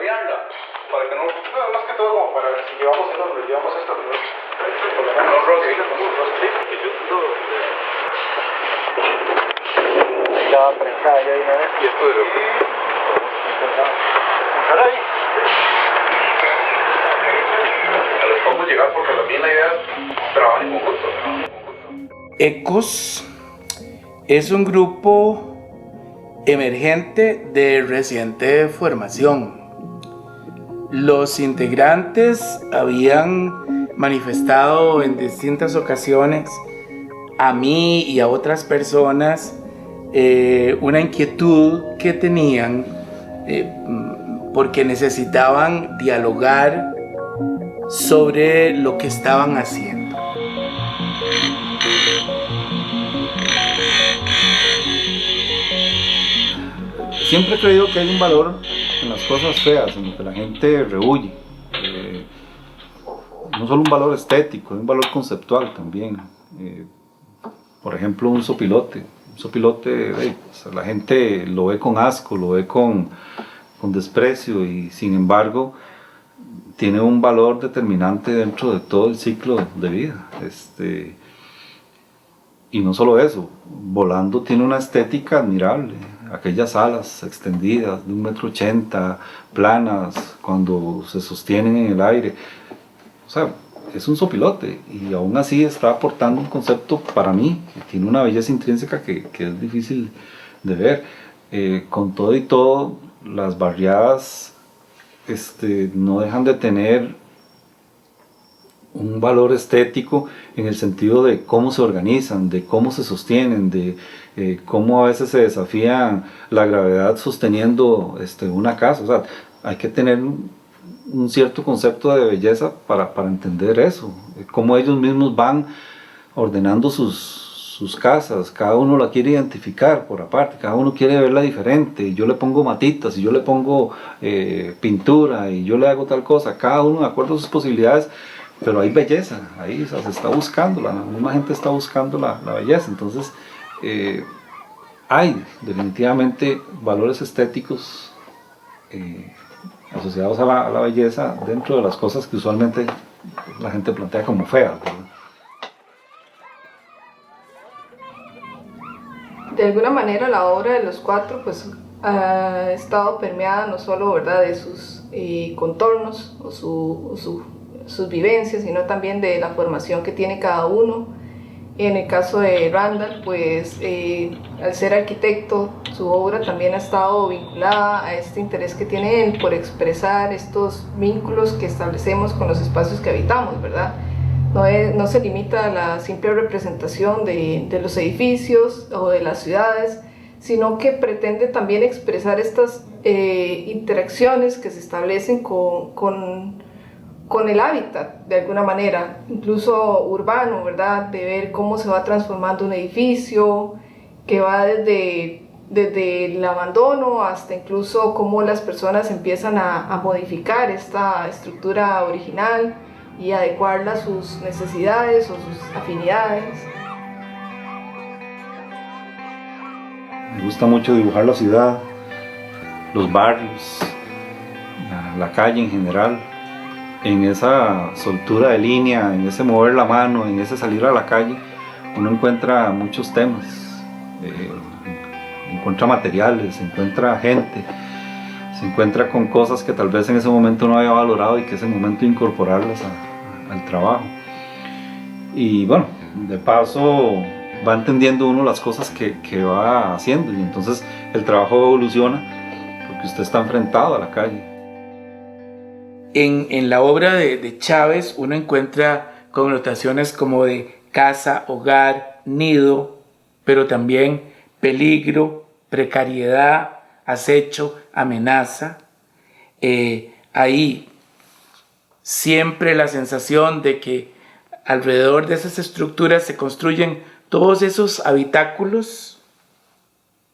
variarla. Para que no, más que todo como para si llevamos esto, por lo menos No roce. Ya va prensada ya de una vez. Y esto de lo que... ¿Pensar ahí? A los podemos llegar porque también la idea es trabajar en conjunto. ECOS es un grupo emergente de reciente formación. Los integrantes habían manifestado en distintas ocasiones a mí y a otras personas una inquietud que tenían porque necesitaban dialogar sobre lo que estaban haciendo. Siempre he creído que hay un valor en las cosas feas, en lo que la gente rehuye. No solo un valor estético, hay un valor conceptual también. Por ejemplo, un sopilote. Un sopilote, pues, la gente lo ve con asco, lo ve con desprecio y sin embargo tiene un valor determinante dentro de todo el ciclo de vida. Y no solo eso, volando tiene una estética admirable. Aquellas alas extendidas de 1,80 m, planas, cuando se sostienen en el aire. O sea, es un sopilote y aún así está aportando un concepto para mí, que tiene una belleza intrínseca que es difícil de ver. Con todo y todo, las barriadas no dejan de tener un valor estético en el sentido de cómo se organizan, de cómo se sostienen, de cómo a veces se desafía la gravedad sosteniendo una casa. O sea, hay que tener un cierto concepto de belleza para entender eso, cómo ellos mismos van ordenando sus casas, cada uno la quiere identificar por aparte, cada uno quiere verla diferente, yo le pongo matitas, y yo le pongo pintura, y yo le hago tal cosa, cada uno de acuerdo a sus posibilidades, pero hay belleza, ahí, o sea, se está buscando, la misma gente está buscando la belleza. Entonces hay definitivamente valores estéticos asociados a la belleza dentro de las cosas que usualmente la gente plantea como feas, ¿verdad? De alguna manera la obra de los cuatro pues ha estado permeada no solo, ¿verdad?, de sus contornos o sus vivencias, sino también de la formación que tiene cada uno. En el caso de Randall, pues al ser arquitecto, su obra también ha estado vinculada a este interés que tiene él por expresar estos vínculos que establecemos con los espacios que habitamos, ¿verdad? No se limita a la simple representación de los edificios o de las ciudades, sino que pretende también expresar estas interacciones que se establecen con el hábitat, de alguna manera, incluso urbano, ¿verdad? De ver cómo se va transformando un edificio, que va desde el abandono hasta incluso cómo las personas empiezan a modificar esta estructura original y adecuarla a sus necesidades o sus afinidades. Me gusta mucho dibujar la ciudad, los barrios, la calle en general. En esa soltura de línea, en ese mover la mano, en ese salir a la calle, uno encuentra muchos temas, encuentra materiales, encuentra gente, se encuentra con cosas que tal vez en ese momento no había valorado y que es el momento de incorporarlas al trabajo. Y bueno, de paso va entendiendo uno las cosas que va haciendo y entonces el trabajo evoluciona porque usted está enfrentado a la calle. En la obra de Chávez uno encuentra connotaciones como de casa, hogar, nido, pero también peligro, precariedad, acecho, amenaza. Ahí siempre la sensación de que alrededor de esas estructuras se construyen todos esos habitáculos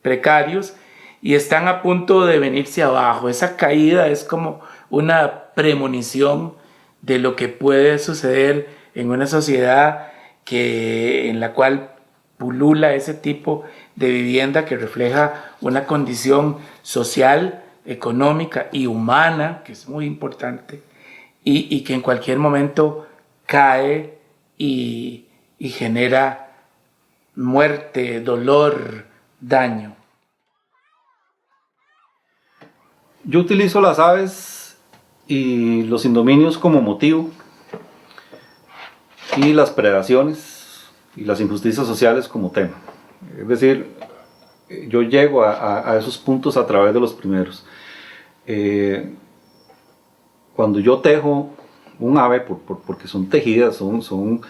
precarios y están a punto de venirse abajo. Esa caída es como una premonición de lo que puede suceder en una sociedad en la cual pulula ese tipo de vivienda que refleja una condición social económica y humana, que es muy importante, y que en cualquier momento cae y genera muerte, dolor, daño. Yo utilizo las aves y los indominios como motivo, y las predaciones y las injusticias sociales como tema. Es decir, yo llego a esos puntos a través de los primeros. Cuando yo tejo un ave, porque son tejidas, son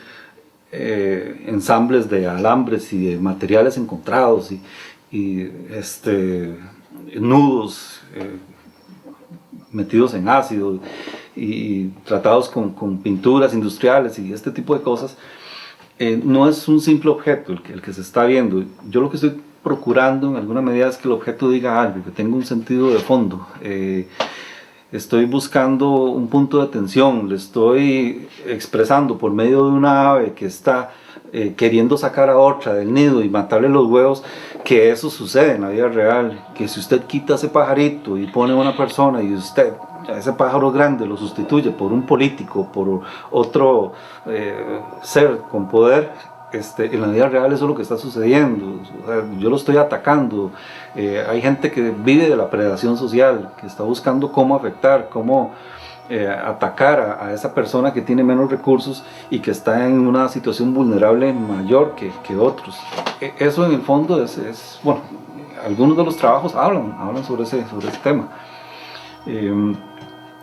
ensambles de alambres y de materiales encontrados y nudos metidos en ácido y tratados con pinturas industriales y este tipo de cosas, no es un simple objeto el que se está viendo. Yo lo que estoy procurando en alguna medida es que el objeto diga algo, que tenga un sentido de fondo. Estoy buscando un punto de tensión, le estoy expresando por medio de una ave que está queriendo sacar a otra del nido y matarle los huevos, que eso sucede en la vida real, que si usted quita ese pajarito y pone a una persona y usted, ese pájaro grande, lo sustituye por un político, por otro ser con poder, en la vida real eso es lo que está sucediendo. O sea, yo lo estoy atacando. Hay gente que vive de la predación social, que está buscando cómo afectar, cómo atacar a esa persona que tiene menos recursos y que está en una situación vulnerable mayor que otros. Eso en el fondo es bueno, algunos de los trabajos hablan sobre ese tema.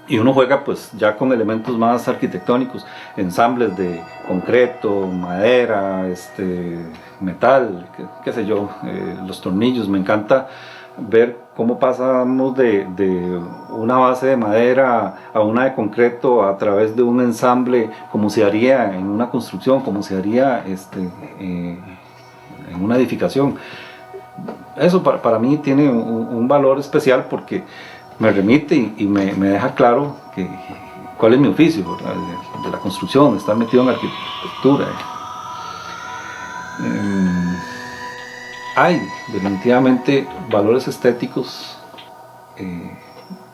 Y uno juega pues ya con elementos más arquitectónicos, ensambles de concreto, madera, metal, qué sé yo, los tornillos. Me encanta ver cómo pasamos de una base de madera a una de concreto a través de un ensamble, como se haría en una construcción, como se haría en una edificación. Eso para mí tiene un valor especial porque me remite y me deja claro cuál es mi oficio, ¿verdad? De la construcción, estar metido en arquitectura. Hay definitivamente valores estéticos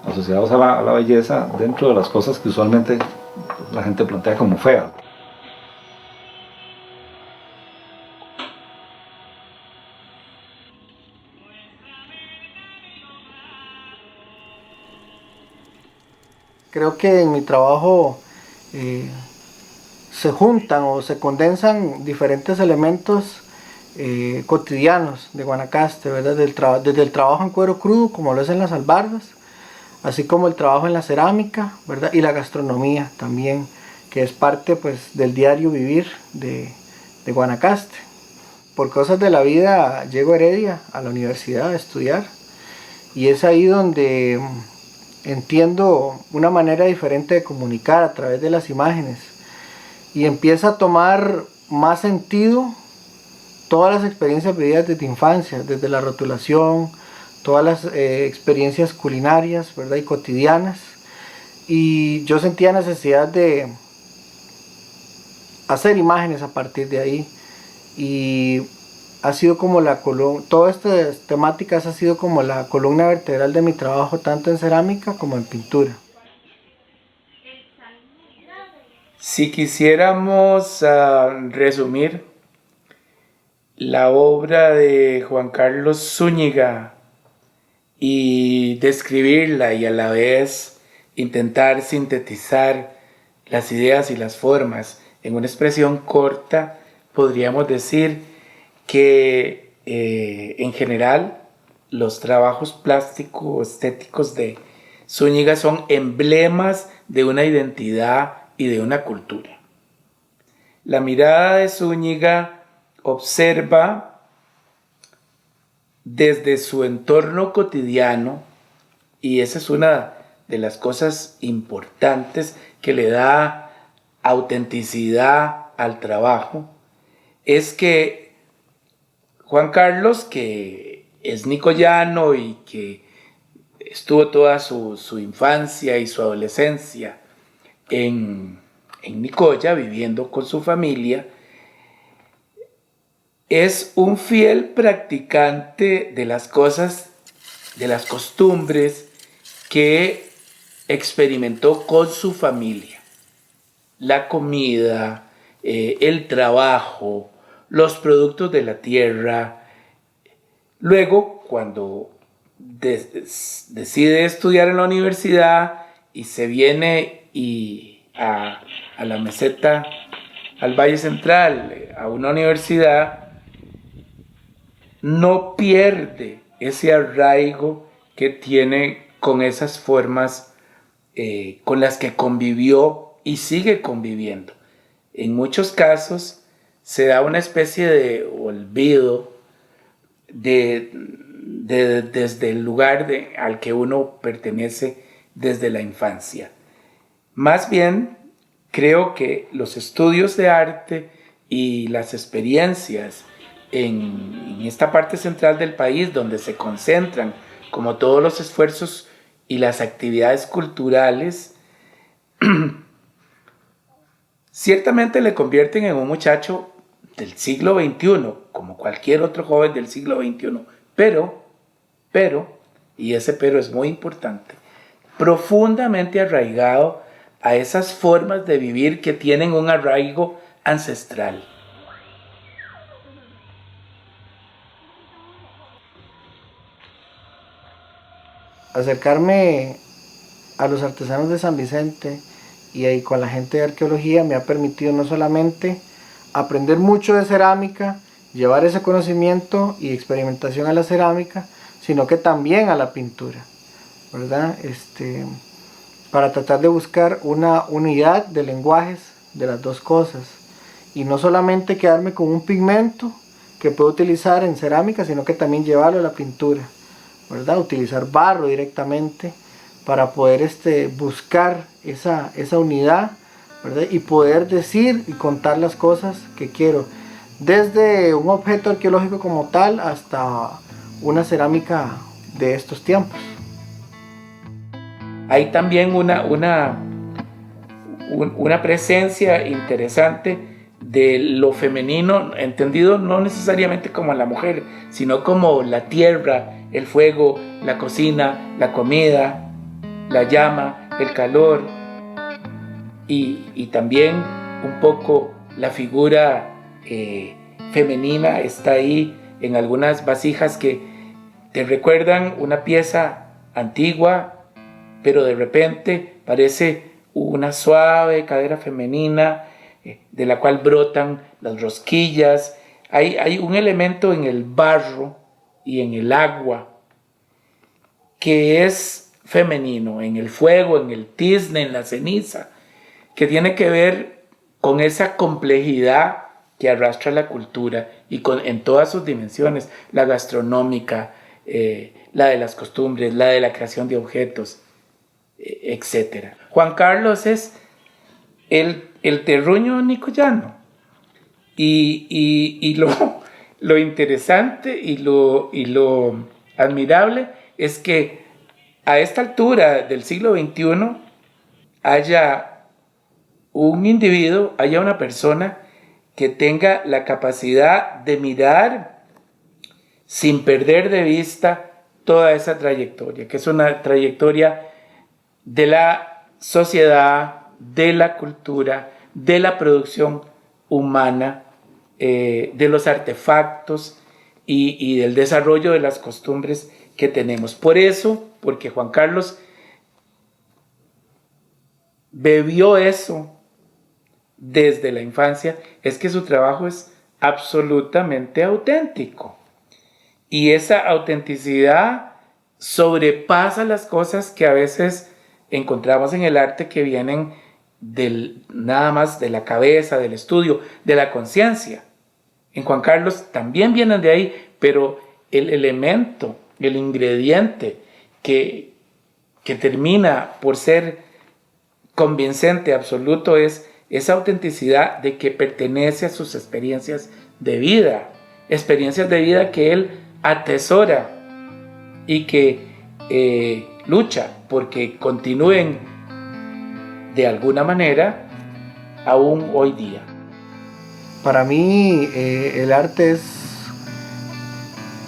asociados a la belleza dentro de las cosas que usualmente la gente plantea como feas. Creo que en mi trabajo se juntan o se condensan diferentes elementos cotidianos de Guanacaste, ¿verdad? Desde el trabajo en cuero crudo, como lo es en las albardas, así como el trabajo en la cerámica, ¿verdad? Y la gastronomía también, que es parte pues, del diario vivir de Guanacaste. Por cosas de la vida llego a Heredia, a la universidad, a estudiar, y es ahí donde entiendo una manera diferente de comunicar a través de las imágenes y empieza a tomar más sentido todas las experiencias vividas desde infancia, desde la rotulación, todas las experiencias culinarias, ¿verdad? Y cotidianas, y yo sentía necesidad de hacer imágenes a partir de ahí, y ha sido como la columna, todas estas temáticas ha sido como la columna vertebral de mi trabajo, tanto en cerámica como en pintura. Si quisiéramos resumir la obra de Juan Carlos Zúñiga y describirla y a la vez intentar sintetizar las ideas y las formas en una expresión corta, podríamos decir que en general los trabajos plásticos estéticos de Zúñiga son emblemas de una identidad y de una cultura. La mirada de Zúñiga observa desde su entorno cotidiano, y esa es una de las cosas importantes que le da autenticidad al trabajo, es que Juan Carlos, que es nicoyano y que estuvo toda su infancia y su adolescencia en Nicoya, viviendo con su familia, es un fiel practicante de las cosas, de las costumbres que experimentó con su familia. La comida, el trabajo, los productos de la tierra. Luego, cuando decide estudiar en la universidad y se viene a la meseta, al Valle Central, a una universidad, no pierde ese arraigo que tiene con esas formas con las que convivió y sigue conviviendo. En muchos casos se da una especie de olvido desde el lugar al que uno pertenece desde la infancia. Más bien, creo que los estudios de arte y las experiencias en esta parte central del país, donde se concentran como todos los esfuerzos y las actividades culturales, ciertamente le convierten en un muchacho del siglo XXI, como cualquier otro joven del siglo XXI, pero, y ese pero es muy importante, profundamente arraigado a esas formas de vivir que tienen un arraigo ancestral. Acercarme a los artesanos de San Vicente y ahí con la gente de arqueología me ha permitido no solamente aprender mucho de cerámica, llevar ese conocimiento y experimentación a la cerámica, sino que también a la pintura, ¿verdad? Para tratar de buscar una unidad de lenguajes de las dos cosas y no solamente quedarme con un pigmento que puedo utilizar en cerámica, sino que también llevarlo a la pintura, ¿verdad? Utilizar barro directamente para poder buscar esa unidad, ¿verdad? Y poder decir y contar las cosas que quiero, desde un objeto arqueológico como tal hasta una cerámica de estos tiempos. Hay también una presencia interesante de lo femenino, entendido no necesariamente como la mujer, sino como la tierra, el fuego, la cocina, la comida, la llama, el calor, y también un poco la figura femenina está ahí en algunas vasijas que te recuerdan una pieza antigua, pero de repente parece una suave cadera femenina de la cual brotan las rosquillas. Hay un elemento en el barro y en el agua que es femenino, en el fuego, en el tizne, en la ceniza, que tiene que ver con esa complejidad que arrastra la cultura y en todas sus dimensiones, la gastronómica, la de las costumbres, la de la creación de objetos, etc. Juan Carlos es el terruño nicoyano y lo interesante y lo admirable es que a esta altura del siglo XXI haya un individuo, haya una persona que tenga la capacidad de mirar sin perder de vista toda esa trayectoria, que es una trayectoria de la sociedad, de la cultura, de la producción humana, de los artefactos y del desarrollo de las costumbres que tenemos. Por eso, porque Juan Carlos bebió eso desde la infancia, es que su trabajo es absolutamente auténtico. Y esa autenticidad sobrepasa las cosas que a veces encontramos en el arte que vienen nada más de la cabeza, del estudio, de la conciencia. En Juan Carlos también vienen de ahí, pero el elemento, el ingrediente que termina por ser convincente, absoluto, es esa autenticidad de que pertenece a sus experiencias de vida que él atesora y que lucha porque continúen de alguna manera aún hoy día. Para mí el arte es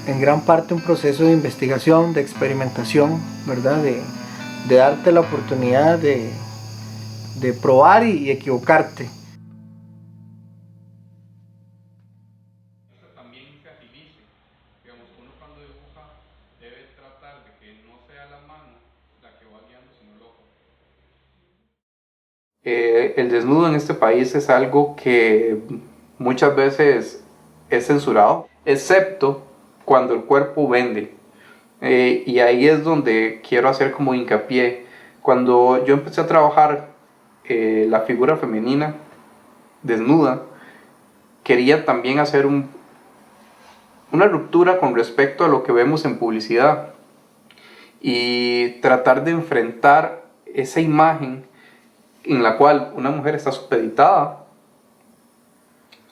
en gran parte un proceso de investigación, de experimentación, ¿verdad? darte la oportunidad de probar y equivocarte. También se agilice. Digamos, uno cuando dibuja debe tratar de que no sea la mano la que va guiando, sino el ojo. El desnudo en este país es algo que muchas veces es censurado, excepto cuando el cuerpo vende. Y ahí es donde quiero hacer como hincapié. Cuando yo empecé a trabajar la figura femenina desnuda, quería también hacer una ruptura con respecto a lo que vemos en publicidad y tratar de enfrentar esa imagen en la cual una mujer está supeditada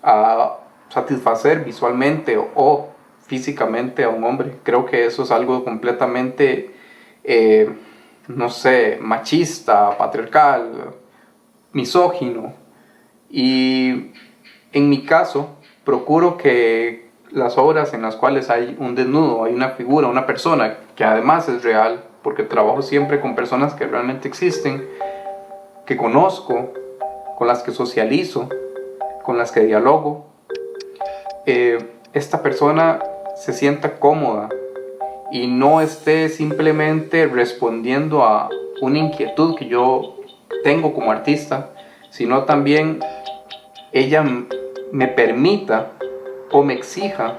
a satisfacer visualmente o físicamente a un hombre. Creo que eso es algo completamente, no sé, machista, patriarcal, misógino. Y en mi caso, procuro que las obras en las cuales hay un desnudo, hay una figura, una persona que además es real, porque trabajo siempre con personas que realmente existen, que conozco, con las que socializo, con las que dialogo, esta persona se sienta cómoda y no esté simplemente respondiendo a una inquietud que yo tengo como artista, sino también ella me permita o me exija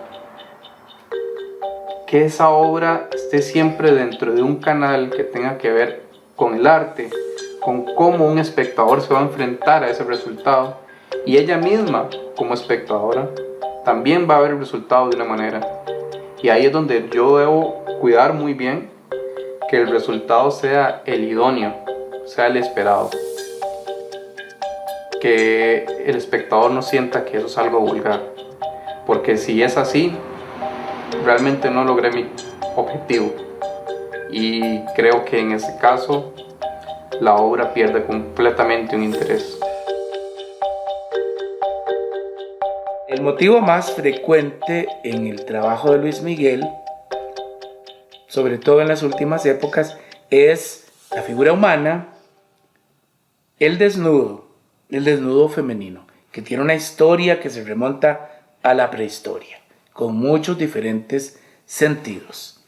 que esa obra esté siempre dentro de un canal que tenga que ver con el arte, con cómo un espectador se va a enfrentar a ese resultado, y ella misma como espectadora también va a ver el resultado de una manera. Y ahí es donde yo debo cuidar muy bien que el resultado sea el idóneo, sea el esperado, que el espectador no sienta que eso es algo vulgar, porque si es así, realmente no logré mi objetivo, y creo que en ese caso la obra pierde completamente un interés. El motivo más frecuente en el trabajo de Luis Miguel, sobre todo en las últimas épocas, es la figura humana, el desnudo femenino, que tiene una historia que se remonta a la prehistoria, con muchos diferentes sentidos.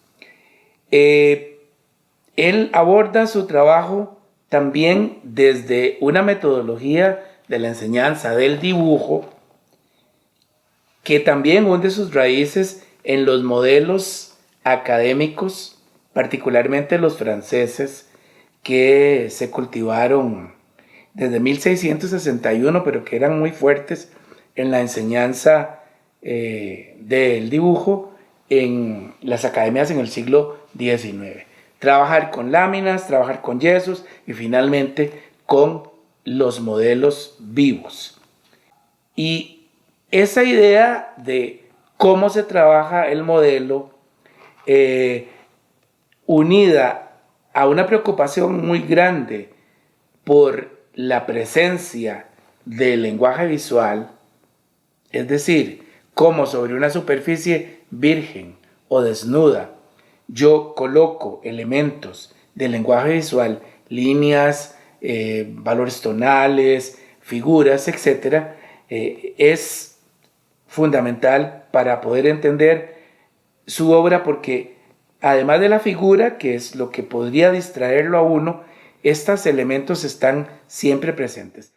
Él aborda su trabajo también desde una metodología de la enseñanza del dibujo, que también hunde sus raíces en los modelos académicos, particularmente los franceses, que se cultivaron desde 1661, pero que eran muy fuertes en la enseñanza del dibujo en las academias en el siglo XIX. Trabajar con láminas, trabajar con yesos y finalmente con los modelos vivos. Y esa idea de cómo se trabaja el modelo, unida a una preocupación muy grande por la presencia del lenguaje visual, es decir, cómo sobre una superficie virgen o desnuda yo coloco elementos del lenguaje visual, líneas, valores tonales, figuras, etc., es fundamental para poder entender su obra, porque además de la figura, que es lo que podría distraerlo a uno, estos elementos están siempre presentes.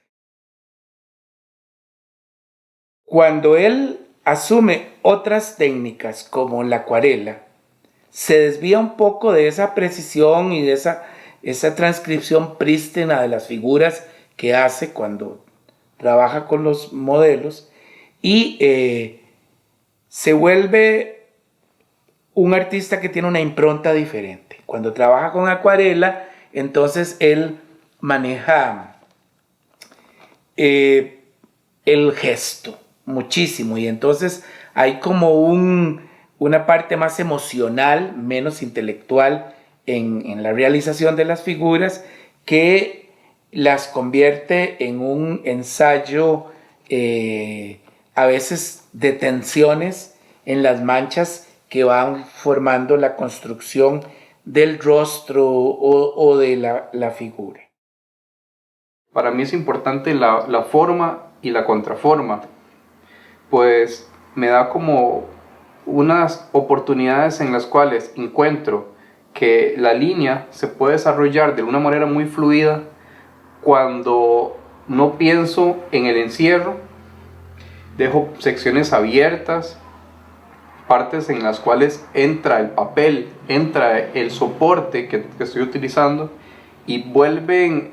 Cuando él asume otras técnicas como la acuarela, se desvía un poco de esa precisión y de esa transcripción prístina de las figuras que hace cuando trabaja con los modelos, y se vuelve un artista que tiene una impronta diferente. Cuando trabaja con acuarela, entonces él maneja el gesto muchísimo, y entonces hay como una parte más emocional, menos intelectual en la realización de las figuras, que las convierte en un ensayo a veces de tensiones en las manchas que van formando la construcción del rostro o de la figura. Para mí es importante la forma y la contraforma, pues me da como unas oportunidades en las cuales encuentro que la línea se puede desarrollar de una manera muy fluida cuando no pienso en el encierro, dejo secciones abiertas, partes en las cuales entra el papel, entra el soporte que estoy utilizando y vuelven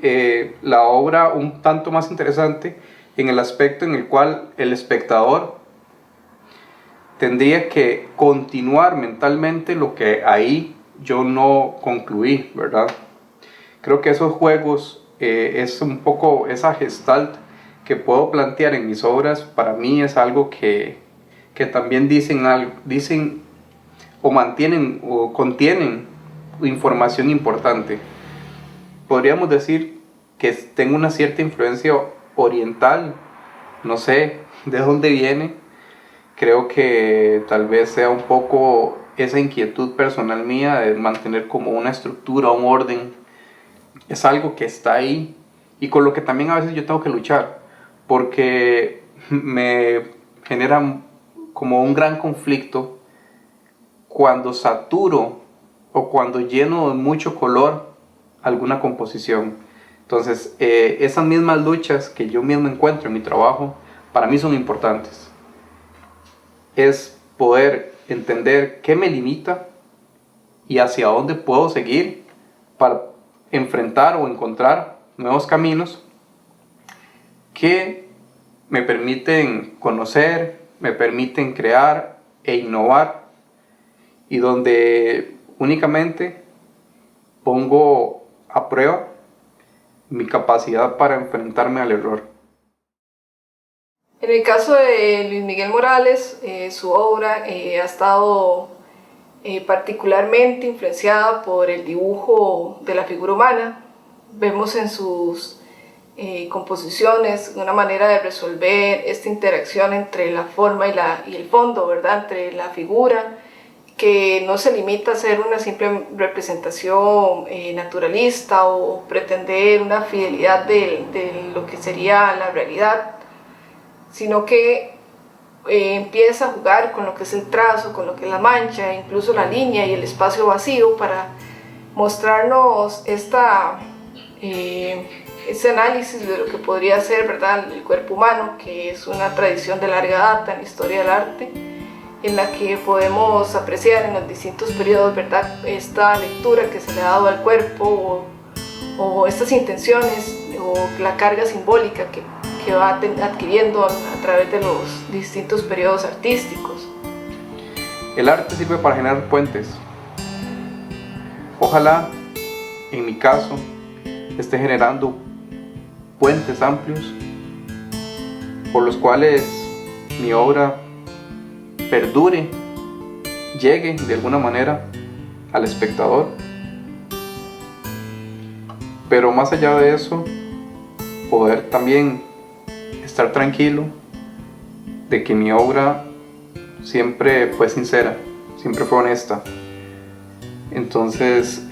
la obra un tanto más interesante en el aspecto en el cual el espectador tendría que continuar mentalmente lo que ahí yo no concluí, ¿verdad? Creo que esos juegos es un poco esa gestalt que puedo plantear en mis obras. Para mí es algo que también dicen o mantienen o contienen información importante. Podríamos decir que tengo una cierta influencia oriental, no sé de dónde viene. Creo que tal vez sea un poco esa inquietud personal mía de mantener como una estructura, un orden. Es algo que está ahí y con lo que también a veces yo tengo que luchar, porque me genera como un gran conflicto cuando saturo o cuando lleno de mucho color alguna composición. Entonces, esas mismas luchas que yo mismo encuentro en mi trabajo, para mí son importantes. Es poder entender qué me limita y hacia dónde puedo seguir para enfrentar o encontrar nuevos caminos que me permiten conocer, me permiten crear e innovar, y donde únicamente pongo a prueba mi capacidad para enfrentarme al error. En el caso de Luis Miguel Morales, su obra ha estado particularmente influenciada por el dibujo de la figura humana. Vemos en sus composiciones una manera de resolver esta interacción entre la forma y el fondo, ¿verdad? Entre la figura, que no se limita a ser una simple representación naturalista o pretender una fidelidad de lo que sería la realidad, sino que empieza a jugar con lo que es el trazo, con lo que es la mancha, incluso la línea y el espacio vacío, para mostrarnos ese análisis de lo que podría ser, ¿verdad?, el cuerpo humano, que es una tradición de larga data en la historia del arte, en la que podemos apreciar en los distintos periodos, ¿verdad?, esta lectura que se le ha dado al cuerpo o estas intenciones o la carga simbólica que va adquiriendo a través de los distintos periodos artísticos. El arte sirve para generar puentes. Ojalá, en mi caso, esté generando puentes amplios por los cuales mi obra perdure, llegue de alguna manera al espectador. Pero más allá de eso, poder también estar tranquilo de que mi obra siempre fue sincera, siempre fue honesta. Entonces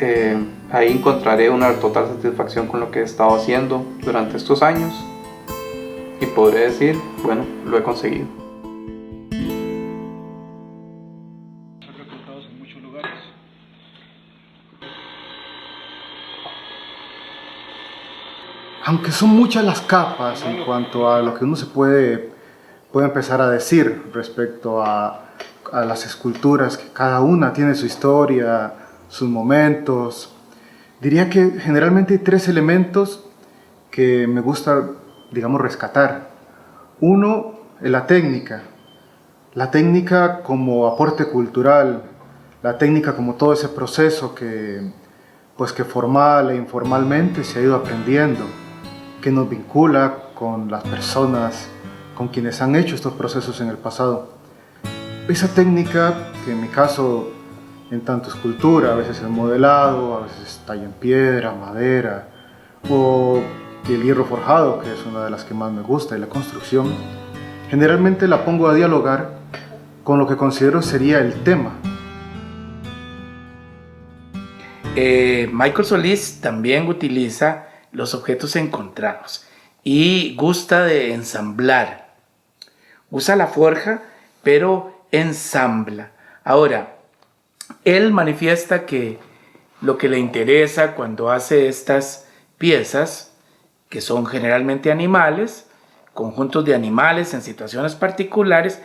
ahí encontraré una total satisfacción con lo que he estado haciendo durante estos años y podré decir, bueno, lo he conseguido. Aunque son muchas las capas en cuanto a lo que uno se puede empezar a decir respecto a las esculturas, que cada una tiene su historia, sus momentos, diría que generalmente hay tres elementos que me gusta, digamos, rescatar. Uno es la técnica como aporte cultural, la técnica como todo ese proceso que formal e informalmente se ha ido aprendiendo, que nos vincula con las personas con quienes han hecho estos procesos en el pasado. Esa técnica, que en mi caso en tanto escultura, a veces es modelado, a veces talla en piedra, madera o el hierro forjado, que es una de las que más me gusta, y la construcción, generalmente la pongo a dialogar con lo que considero sería el tema. Michael Solís también utiliza los objetos encontrados y gusta de ensamblar. Usa la forja, pero ensambla. Ahora, él manifiesta que lo que le interesa cuando hace estas piezas, que son generalmente animales, conjuntos de animales en situaciones particulares,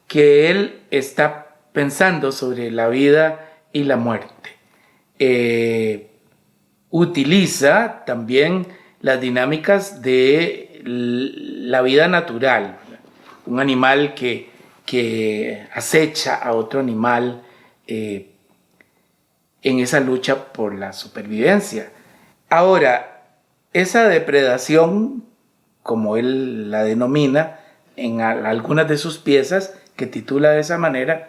que él está pensando sobre la vida y la muerte. Utiliza también las dinámicas de la vida natural. Un animal que acecha a otro animal en esa lucha por la supervivencia. Ahora, esa depredación, como él la denomina en algunas de sus piezas, que titula de esa manera,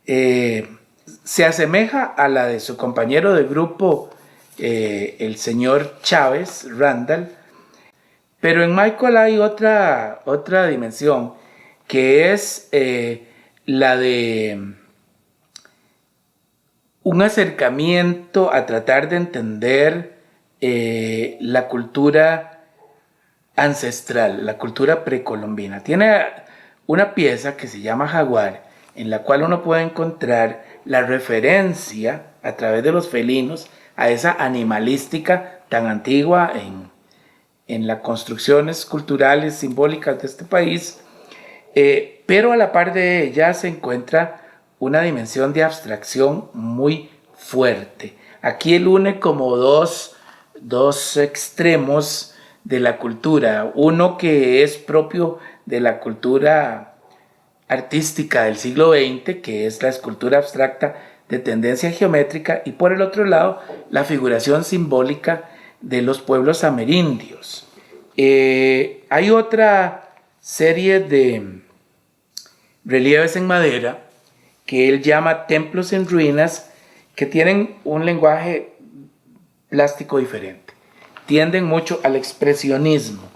se asemeja a la de su compañero de grupo, el señor Chávez Randall, pero en Michael hay otra dimensión, que es la de un acercamiento a tratar de entender la cultura ancestral, la cultura precolombina. Tiene una pieza que se llama Jaguar, en la cual uno puede encontrar la referencia a través de los felinos a esa animalística tan antigua en las construcciones culturales simbólicas de este país, pero a la par de ella se encuentra una dimensión de abstracción muy fuerte. Aquí él une como dos extremos de la cultura, uno que es propio de la cultura artística del siglo XX, que es la escultura abstracta de tendencia geométrica, y por el otro lado la figuración simbólica de los pueblos amerindios. Hay otra serie de relieves en madera que él llama templos en ruinas, que tienen un lenguaje plástico diferente, tienden mucho al expresionismo,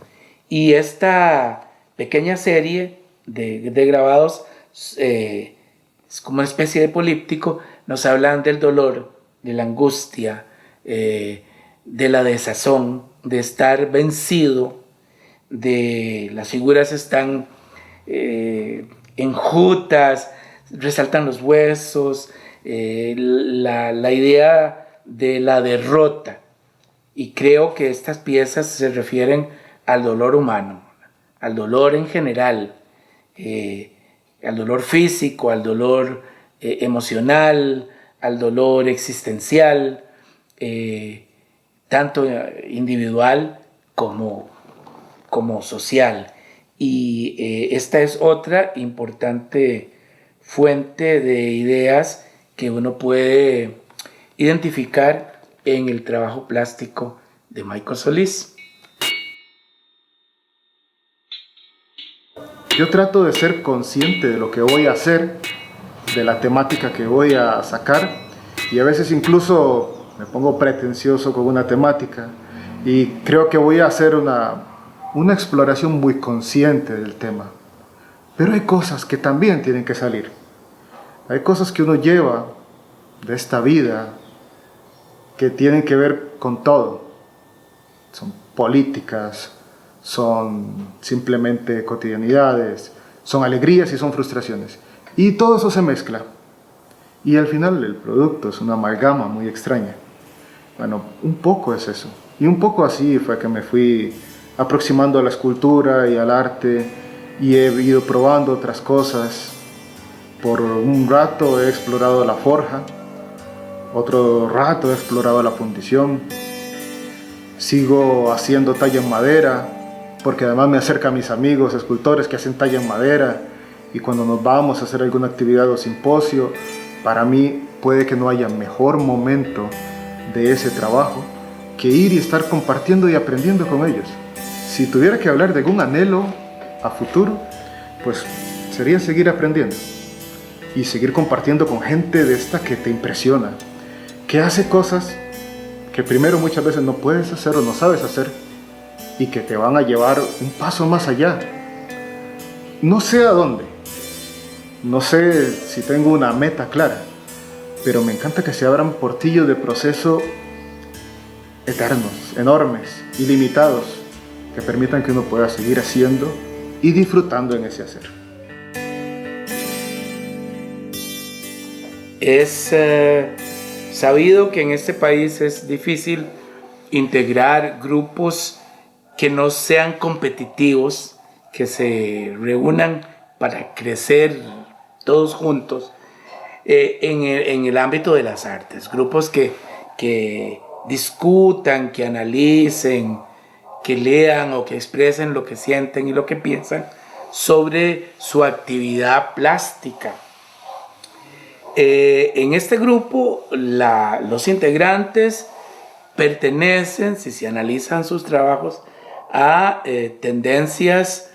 y esta pequeña serie de grabados es como una especie de políptico, nos hablan del dolor, de la angustia, de la desazón, de estar vencido, de las figuras están enjutas, resaltan los huesos, la idea de la derrota. Y creo que estas piezas se refieren al dolor humano, al dolor en general, al dolor físico, al dolor emocional, al dolor existencial, tanto individual como social. Y esta es otra importante fuente de ideas que uno puede identificar en el trabajo plástico de Michael Solís. Yo trato de ser consciente de lo que voy a hacer, de la temática que voy a sacar, y a veces incluso me pongo pretencioso con una temática y creo que voy a hacer una exploración muy consciente del tema. Pero hay cosas que también tienen que salir. Hay cosas que uno lleva de esta vida que tienen que ver con todo. Son políticas, son simplemente cotidianidades, son alegrías y son frustraciones. Y todo eso se mezcla. Y al final el producto es una amalgama muy extraña. Bueno, un poco es eso. Y un poco así fue que me fui aproximando a la escultura y al arte, y he ido probando otras cosas. Por un rato he explorado la forja, otro rato he explorado la fundición. Sigo haciendo talla en madera, porque además me acerca a mis amigos escultores que hacen talla en madera, y cuando nos vamos a hacer alguna actividad o simposio, para mí puede que no haya mejor momento de ese trabajo que ir y estar compartiendo y aprendiendo con ellos. Si tuviera que hablar de algún anhelo a futuro, pues sería seguir aprendiendo y seguir compartiendo con gente de esta que te impresiona, que hace cosas que primero muchas veces no puedes hacer o no sabes hacer, y que te van a llevar un paso más allá. No sé a dónde, no sé si tengo una meta clara, pero me encanta que se abran portillos de proceso eternos, enormes, ilimitados, que permitan que uno pueda seguir haciendo y disfrutando en ese hacer. Es sabido que en este país es difícil integrar grupos que no sean competitivos, que se reúnan para crecer todos juntos en el ámbito de las artes. Grupos que discutan, que analicen, que lean o que expresen lo que sienten y lo que piensan sobre su actividad plástica. En este grupo los integrantes pertenecen, si se analizan sus trabajos, a tendencias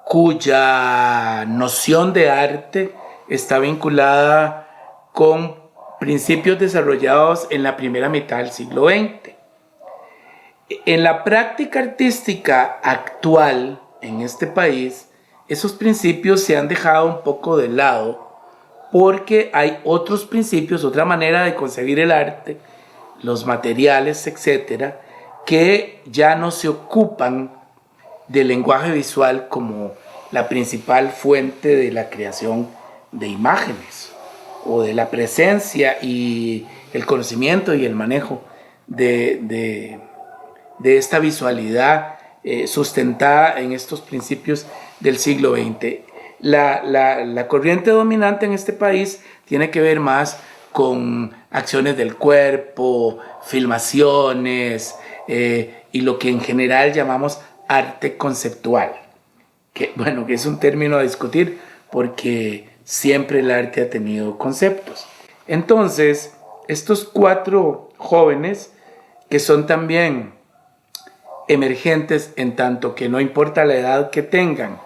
cuya noción de arte está vinculada con principios desarrollados en la primera mitad del siglo XX. En la práctica artística actual en este país, esos principios se han dejado un poco de lado porque hay otros principios, otra manera de concebir el arte, los materiales, etcétera, que ya no se ocupan del lenguaje visual como la principal fuente de la creación de imágenes o de la presencia y el conocimiento y el manejo de esta visualidad sustentada en estos principios del siglo XX. La corriente dominante en este país tiene que ver más con acciones del cuerpo, filmaciones y lo que en general llamamos arte conceptual, que es un término a discutir porque siempre el arte ha tenido conceptos. Entonces, estos 4 jóvenes que son también emergentes en tanto que no importa la edad que tengan,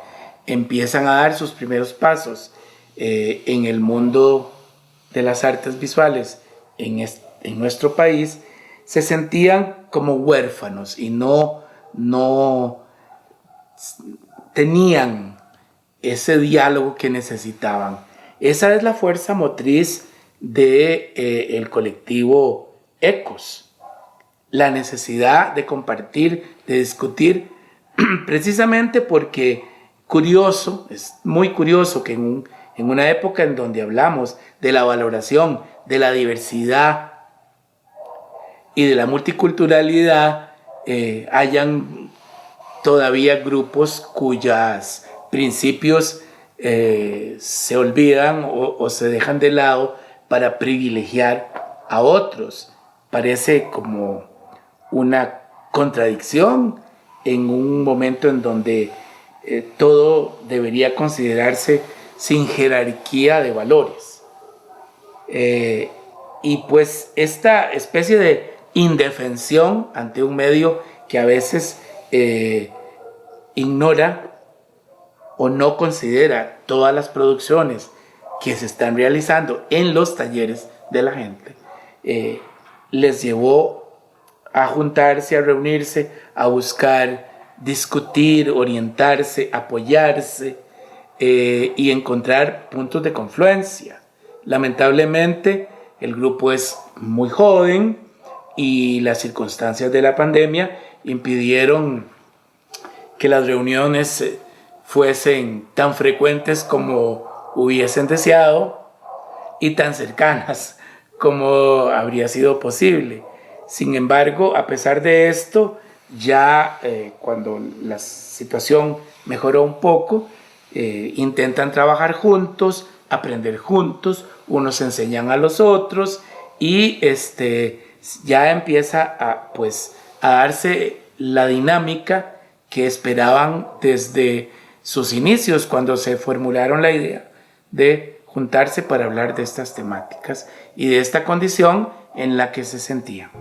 empiezan a dar sus primeros pasos en el mundo de las artes visuales en nuestro país, se sentían como huérfanos y no tenían ese diálogo que necesitaban. Esa es la fuerza motriz del colectivo ECOS, la necesidad de compartir, de discutir, precisamente porque es muy curioso que en una época en donde hablamos de la valoración de la diversidad y de la multiculturalidad, hayan todavía grupos cuyos principios se olvidan o se dejan de lado para privilegiar a otros. Parece como una contradicción en un momento en donde todo debería considerarse sin jerarquía de valores. Y pues esta especie de indefensión ante un medio que a veces ignora o no considera todas las producciones que se están realizando en los talleres de la gente, les llevó a juntarse, a reunirse, a buscar discutir, orientarse, apoyarse y encontrar puntos de confluencia. Lamentablemente, el grupo es muy joven y las circunstancias de la pandemia impidieron que las reuniones fuesen tan frecuentes como hubiesen deseado y tan cercanas como habría sido posible. Sin embargo, a pesar de esto, ya cuando la situación mejoró un poco, intentan trabajar juntos, aprender juntos, unos enseñan a los otros y ya empieza a darse la dinámica que esperaban desde sus inicios, cuando se formularon la idea de juntarse para hablar de estas temáticas y de esta condición en la que se sentían.